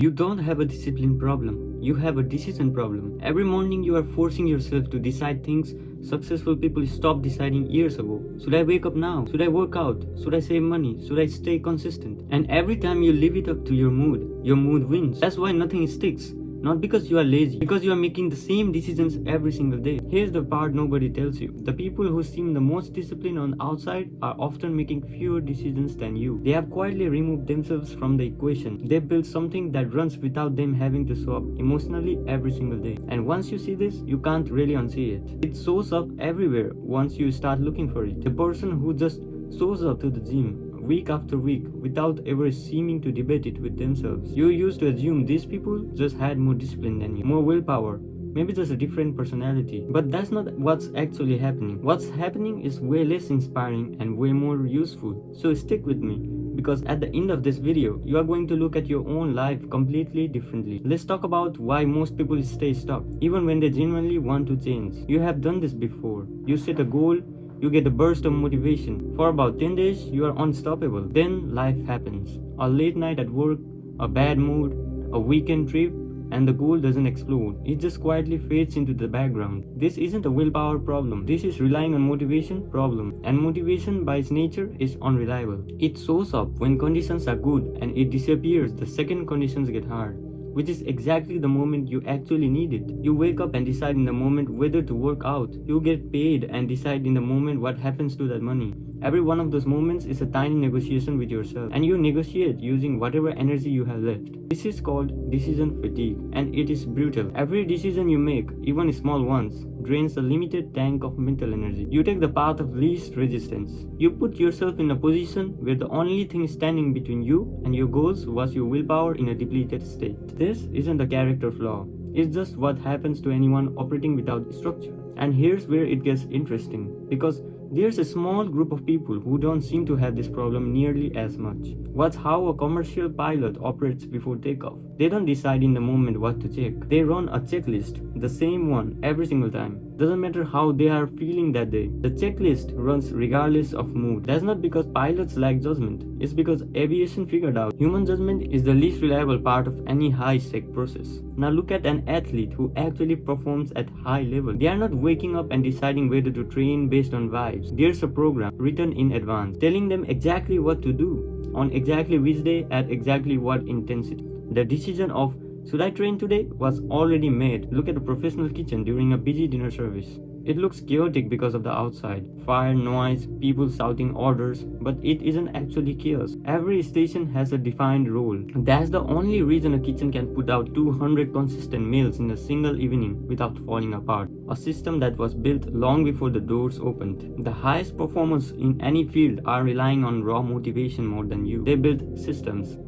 You don't have a discipline problem, you have a decision problem. Every morning you are forcing yourself to decide things successful people stopped deciding years ago. Should I wake up now? Should I work out? Should I save money? Should I stay consistent? And every time you leave it up to your mood wins. That's why nothing sticks. Not because you are lazy, because you are making the same decisions every single day. Here's the part nobody tells you. The people who seem the most disciplined on the outside are often making fewer decisions than you. They have quietly removed themselves from the equation. They built something that runs without them having to show up emotionally every single day. And once you see this, you can't really unsee it. It shows up everywhere once you start looking for it. The person who just shows up to the gym week after week without ever seeming to debate it with themselves. You used to assume these people just had more discipline than you, more willpower, maybe just a different personality. But that's not what's actually happening. What's happening is way less inspiring and way more useful. So stick with me, because at the end of this video, you are going to look at your own life completely differently. Let's talk about why most people stay stuck, even when they genuinely want to change. You have done this before. You set a goal, you get a burst of motivation. For about 10 days, you are unstoppable. Then life happens. A late night at work, a bad mood, a weekend trip, and the goal doesn't explode. It just quietly fades into the background. This isn't a willpower problem. This is relying on motivation problem. And motivation by its nature is unreliable. It shows up when conditions are good and it disappears the second conditions get hard, which is exactly the moment you actually need it. You wake up and decide in the moment whether to work out. You get paid and decide in the moment what happens to that money. Every one of those moments is a tiny negotiation with yourself, and you negotiate using whatever energy you have left. This is called decision fatigue, and it is brutal. Every decision you make, even small ones, drains a limited tank of mental energy. You take the path of least resistance. You put yourself in a position where the only thing standing between you and your goals was your willpower in a depleted state. This isn't a character flaw. It's just what happens to anyone operating without structure. And here's where it gets interesting, because there's a small group of people who don't seem to have this problem nearly as much. Watch how a commercial pilot operates before takeoff. They don't decide in the moment what to check. They run a checklist, the same one every single time. Doesn't matter how they are feeling that day. The checklist runs regardless of mood. That's not because pilots lack judgment. It's because aviation figured out human judgment is the least reliable part of any high-stake process. Now look at an athlete who actually performs at high level. They are not waking up and deciding whether to train based on vibes. There's a program written in advance telling them exactly what to do, on exactly which day, at exactly what intensity. The decision of should I train today was already made. Look at a professional kitchen during a busy dinner service. It looks chaotic because of the outside. Fire, noise, people shouting orders, but it isn't actually chaos. Every station has a defined role. That's the only reason a kitchen can put out 200 consistent meals in a single evening without falling apart. A system that was built long before the doors opened. The highest performers in any field are relying on raw motivation more than you. They build systems.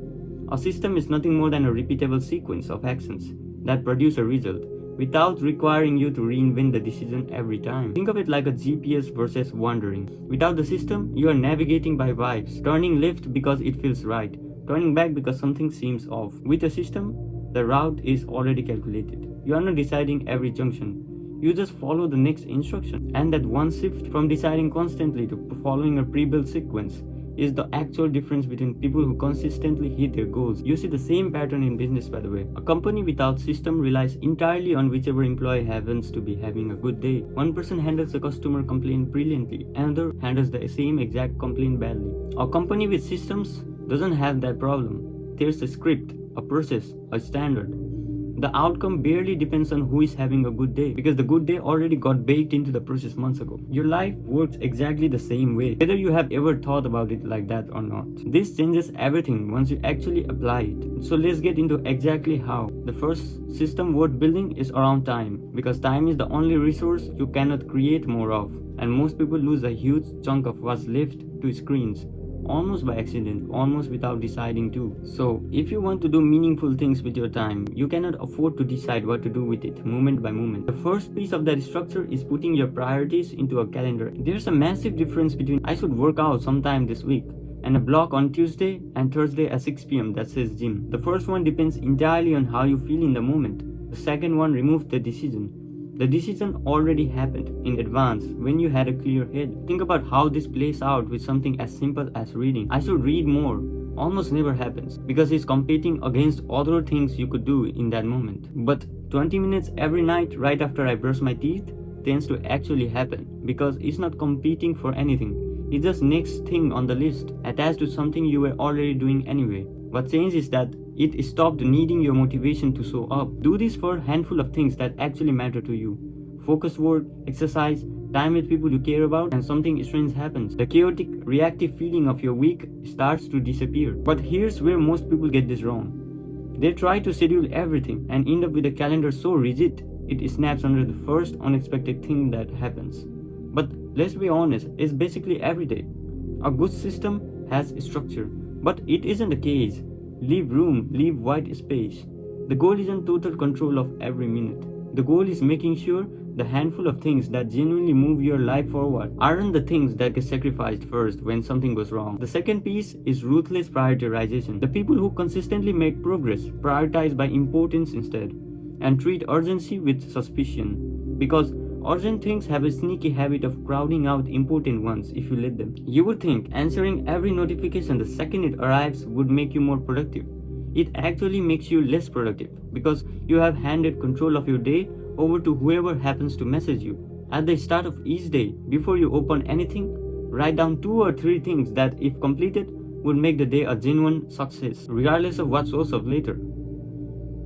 A system is nothing more than a repeatable sequence of actions that produce a result, without requiring you to reinvent the decision every time. Think of it like a GPS versus wandering. Without the system, you are navigating by vibes, turning left because it feels right, turning back because something seems off. With a system, the route is already calculated. You are not deciding every junction. You just follow the next instruction. And that one shift from deciding constantly to following a pre-built sequence is the actual difference between people who consistently hit their goals. You see the same pattern in business, by the way. A company without system relies entirely on whichever employee happens to be having a good day. One person handles a customer complaint brilliantly, another handles the same exact complaint badly. A company with systems doesn't have that problem. There's a script, a process, a standard. The outcome barely depends on who is having a good day, because the good day already got baked into the process months ago. Your life works exactly the same way, whether you have ever thought about it like that or not. This changes everything once you actually apply it. So let's get into exactly how. The first system worth building is around time, because time is the only resource you cannot create more of, and most people lose a huge chunk of what's left to screens. Almost by accident, almost without deciding to. So, if you want to do meaningful things with your time, you cannot afford to decide what to do with it, moment by moment. The first piece of that structure is putting your priorities into a calendar. There's a massive difference between I should work out sometime this week and a block on Tuesday and Thursday at 6 p.m. that says gym. The first one depends entirely on how you feel in the moment. The second one removes the decision. The decision already happened in advance when you had a clear head. Think about how this plays out with something as simple as reading. I should read more. almost never happens because it's competing against other things you could do in that moment. But 20 minutes every night right after I brush my teeth tends to actually happen because it's not competing for anything. It's just next thing on the list, attached to something you were already doing anyway. What changed is that it stopped needing your motivation to show up. Do this for a handful of things that actually matter to you. Focused work, exercise, time with people you care about, and something strange happens. The chaotic, reactive feeling of your week starts to disappear. But here's where most people get this wrong. They try to schedule everything and end up with a calendar so rigid it snaps under the first unexpected thing that happens. But let's be honest, it's basically every day. A good system has structure, but it isn't the case. Leave room, leave white space. The goal isn't total control of every minute. The goal is making sure the handful of things that genuinely move your life forward aren't the things that get sacrificed first when something goes wrong. The second piece is ruthless prioritization. The people who consistently make progress prioritize by importance instead and treat urgency with suspicion, because urgent things have a sneaky habit of crowding out important ones if you let them. You would think answering every notification the second it arrives would make you more productive. It actually makes you less productive because you have handed control of your day over to whoever happens to message you. At the start of each day, before you open anything, write down 2 or 3 things that, if completed, would make the day a genuine success, regardless of what shows up later.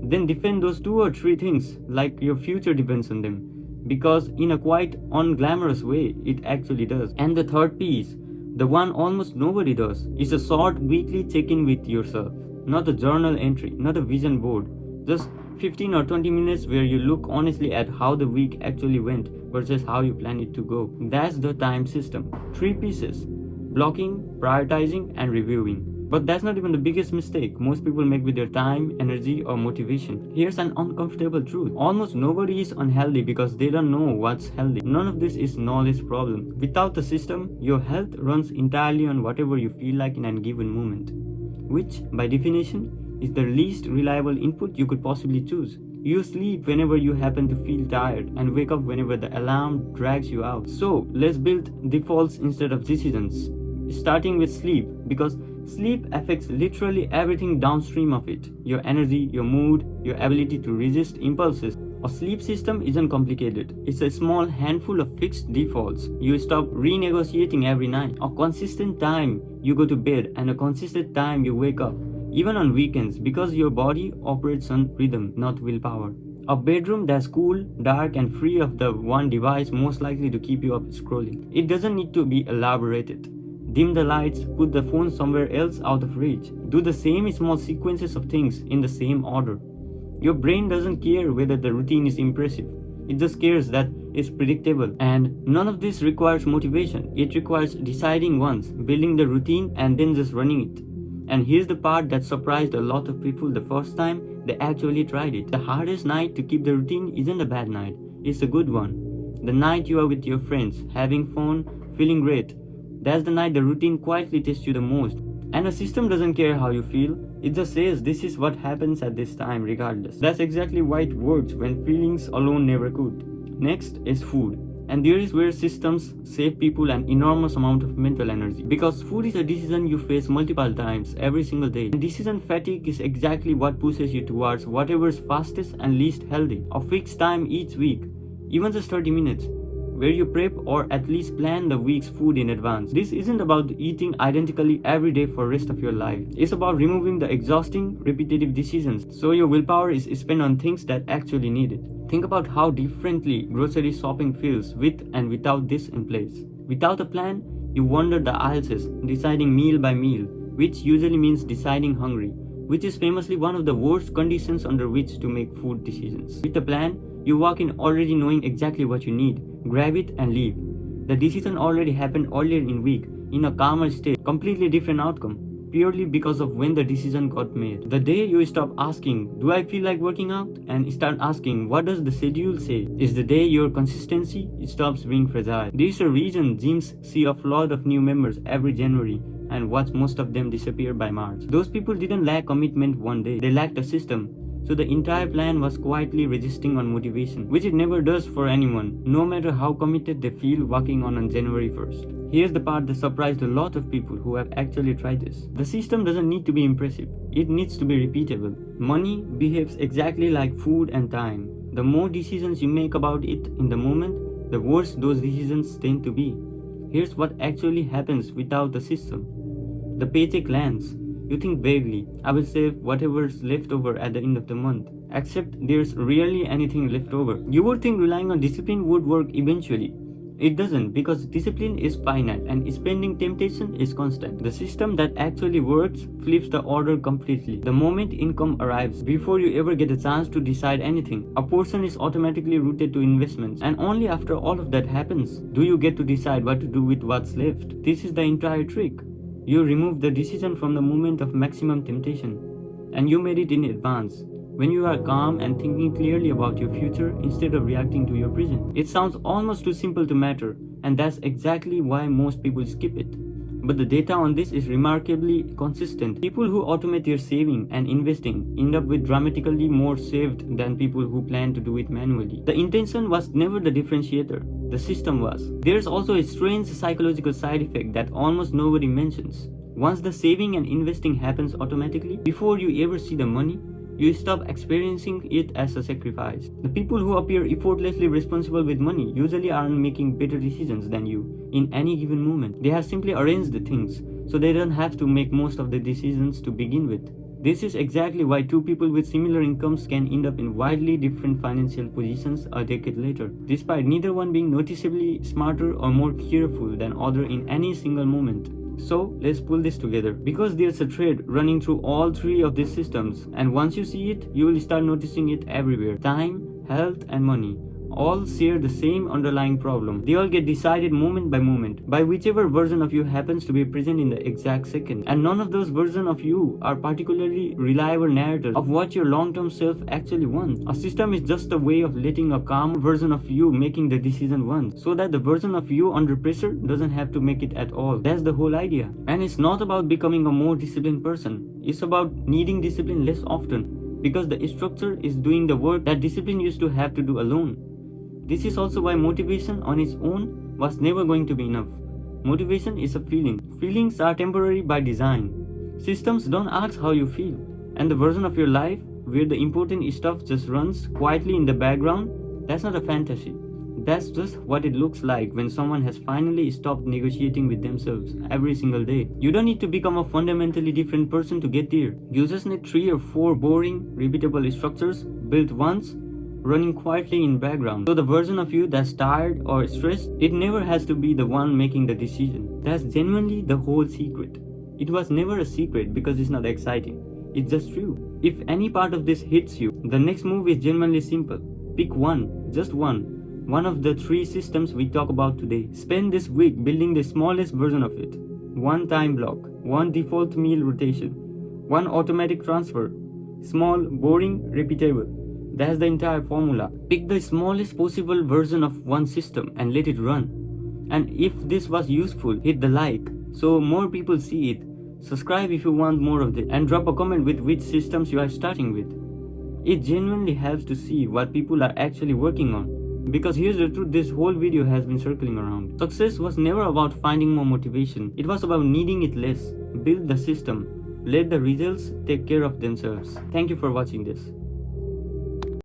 Then defend those 2 or 3 things like your future depends on them, because in a quite unglamorous way, it actually does. And the third piece, the one almost nobody does, is a short weekly check-in with yourself. Not a journal entry, not a vision board, just 15 or 20 minutes where you look honestly at how the week actually went versus how you planned it to go. That's the time system. 3 pieces: blocking, prioritizing, and reviewing. But that's not even the biggest mistake most people make with their time, energy, or motivation. Here's an uncomfortable truth. Almost nobody is unhealthy because they don't know what's healthy. None of this is knowledge problem. Without the system, your health runs entirely on whatever you feel like in a given moment, which, by definition, is the least reliable input you could possibly choose. You sleep whenever you happen to feel tired and wake up whenever the alarm drags you out. So, let's build defaults instead of decisions. Starting with sleep, because sleep affects literally everything downstream of it. Your energy, your mood, your ability to resist impulses. A sleep system isn't complicated. It's a small handful of fixed defaults. You stop renegotiating every night. A consistent time you go to bed and a consistent time you wake up, even on weekends, because your body operates on rhythm, not willpower. A bedroom that's cool, dark, and free of the one device most likely to keep you up scrolling. It doesn't need to be elaborated. Dim the lights, put the phone somewhere else out of reach. Do the same small sequences of things in the same order. Your brain doesn't care whether the routine is impressive. It just cares that it's predictable. And none of this requires motivation. It requires deciding once, building the routine, and then just running it. And here's the part that surprised a lot of people the first time they actually tried it. The hardest night to keep the routine isn't a bad night. It's a good one. The night you are with your friends, having fun, feeling great. That's the night the routine quietly tests you the most. And a system doesn't care how you feel. It just says this is what happens at this time regardless. That's exactly why it works when feelings alone never could. Next is food. And there is where systems save people an enormous amount of mental energy. Because food is a decision you face multiple times every single day. And decision fatigue is exactly what pushes you towards whatever's fastest and least healthy. A fixed time each week, even just 30 minutes, where you prep or at least plan the week's food in advance. This isn't about eating identically every day for the rest of your life. It's about removing the exhausting, repetitive decisions so your willpower is spent on things that actually need it. Think about how differently grocery shopping feels with and without this in place. Without a plan, you wander the aisles, deciding meal by meal, which usually means deciding hungry, which is famously one of the worst conditions under which to make food decisions. With a plan, you walk in already knowing exactly what you need, grab it and leave. The decision already happened earlier in week, in a calmer state, completely different outcome, purely because of when the decision got made. The day you stop asking, do I feel like working out? And start asking, what does the schedule say? Is the day your consistency stops being fragile. There is a reason gyms see a flood of new members every January and watch most of them disappear by March. Those people didn't lack commitment one day, they lacked a system. So the entire plan was quietly resisting on motivation, which it never does for anyone, no matter how committed they feel walking on January 1st. Here's the part that surprised a lot of people who have actually tried this. The system doesn't need to be impressive, it needs to be repeatable. Money behaves exactly like food and time. The more decisions you make about it in the moment, the worse those decisions tend to be. Here's what actually happens without the system. The paycheck lands. You think vaguely, I will save whatever's left over at the end of the month. Except there's rarely anything left over. You would think relying on discipline would work eventually. It doesn't, because discipline is finite and spending temptation is constant. The system that actually works flips the order completely. The moment income arrives, before you ever get a chance to decide anything, a portion is automatically routed to investments. And only after all of that happens, do you get to decide what to do with what's left. This is the entire trick. You remove the decision from the moment of maximum temptation, and you made it in advance, when you are calm and thinking clearly about your future instead of reacting to your present. It sounds almost too simple to matter, and that's exactly why most people skip it. But the data on this is remarkably consistent. People who automate their saving and investing end up with dramatically more saved than people who plan to do it manually. The intention was never the differentiator, the system was. There's also a strange psychological side effect that almost nobody mentions. Once the saving and investing happens automatically, before you ever see the money, you stop experiencing it as a sacrifice. The people who appear effortlessly responsible with money usually aren't making better decisions than you in any given moment. They have simply arranged the things, so they don't have to make most of the decisions to begin with. This is exactly why two people with similar incomes can end up in wildly different financial positions a decade later, despite neither one being noticeably smarter or more careful than other in any single moment. So let's pull this together, because there's a thread running through all three of these systems, and once you see it, you will start noticing it everywhere. Time, health, and money all share the same underlying problem. They all get decided moment by moment by whichever version of you happens to be present in the exact second. And none of those versions of you are particularly reliable narrators of what your long-term self actually wants. A system is just a way of letting a calm version of you making the decision once, so that the version of you under pressure doesn't have to make it at all. That's the whole idea. And it's not about becoming a more disciplined person. It's about needing discipline less often, because the structure is doing the work that discipline used to have to do alone. This is also why motivation on its own was never going to be enough. Motivation is a feeling. Feelings are temporary by design. Systems don't ask how you feel. And the version of your life where the important stuff just runs quietly in the background, that's not a fantasy. That's just what it looks like when someone has finally stopped negotiating with themselves every single day. You don't need to become a fundamentally different person to get there. You just need 3 or 4 boring, repeatable structures built once, running quietly in background. So the version of you that's tired or stressed, it never has to be the one making the decision. That's genuinely the whole secret. It was never a secret because it's not exciting. It's just true. If any part of this hits you, the next move is genuinely simple. Pick one, just one of the 3 systems we talk about today. Spend this week building the smallest version of it. 1 time block, 1 default meal rotation, 1 automatic transfer. Small, boring, repeatable. That's the entire formula. Pick the smallest possible version of one system and let it run. And if this was useful, hit the like so more people see it. Subscribe if you want more of this, and drop a comment with which systems you are starting with. It genuinely helps to see what people are actually working on. Because here's the truth, this whole video has been circling around. Success was never about finding more motivation. It was about needing it less. Build the system. Let the results take care of themselves. Thank you for watching this.